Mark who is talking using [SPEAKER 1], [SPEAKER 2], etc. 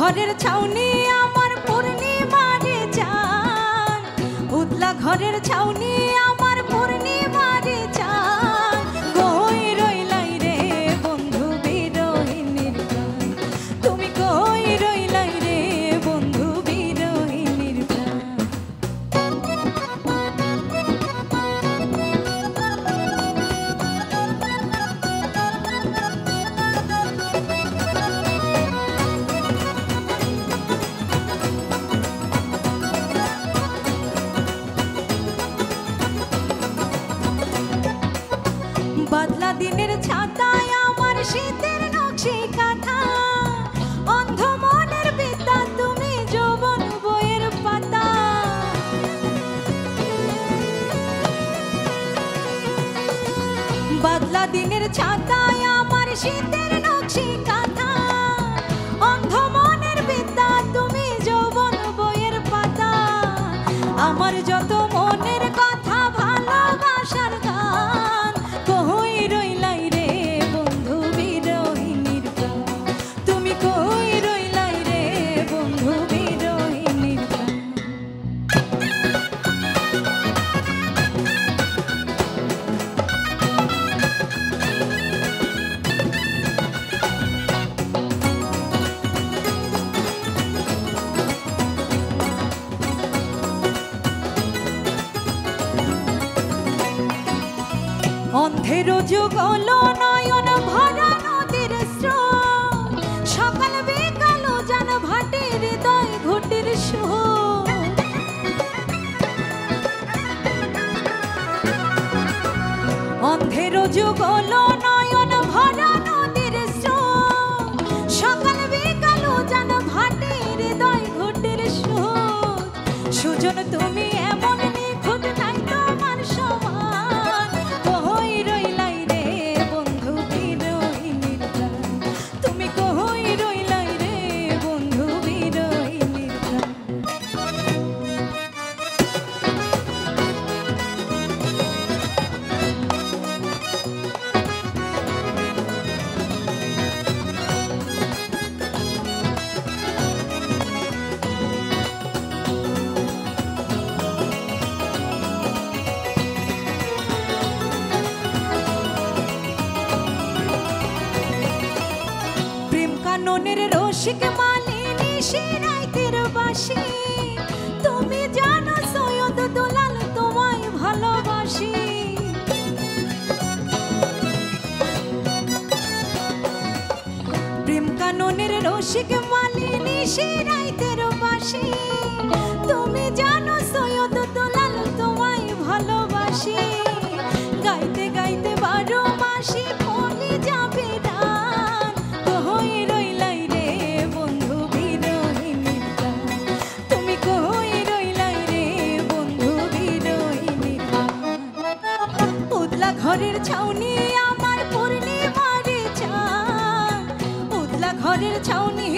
[SPEAKER 1] ঘরের ছাউনি আমার পূর্ণিমারে চাঁদ, উতলা ঘরের ছাউনি আমার পূর্ণিমারে চাঁদ। কই রইলাই রে বন্ধু বিরহিনীর প্রাণ, তুমি কই রইলাই রে বন্ধু বিরহিনীর প্রাণ। বাদলা দিনের ছাতায় আমার শীতের নকশি কাঁথা, অন্ধ মনের বিদ্যা তুমি যৌবন বইয়ের পাতা। বাদলা দিনের ছাতায় আমার শীতের নকশি কাঁথা, অন্ধ মনের বিদ্যা তুমি যৌবন বইয়ের পাতা। আমার যত মনের কথা ভালোবাসার গান, কই রইলাই রে বন্ধু বিরহিনীর প্রাণ, তুমি কই রইলাই রে বন্ধু বিরহিনীর প্রাণ। অন্ধের যুগল নয়ন ভরা নদীর স্রোত, সকাল বিকাল জান ভাটি হৃদয় ঘটির সুর। অন্ধের যুগল নয়ন ভরা নদীর স্রোত, সকাল বিকাল জান ভাটি হৃদয় ঘটির সুর। সুজন তুমি এমন নিখুঁত নাই তোমার সমান, কই রইলাই রে বন্ধু বিরহিনীর প্রাণ, তুমি কই রইলাই রে বন্ধু বিরহিনীর প্রাণ। কাননের রসিক মালিনী শিরাইতের বাসি, তুমি জানো সৈয়দ দুলাল তোমায় ভালোবাসি। প্রেম কাননের রসিক মালিনী শিরাইতের বাসি, তুমি জানো সৈয়দ দুলাল তোমায় ভালোবাসি। গাইতে গাইতে 12 মাসি বলি যাবে রান, কই রইলাই রে বন্ধু বিরহিনীর প্রাণ, তুমি কই রইলাই রে বন্ধু বিরহিনীর প্রাণ। উতলা ঘরের ছাউনি আমার পূর্ণিমারে চাঁদ, উতলা ঘরের ছাউনি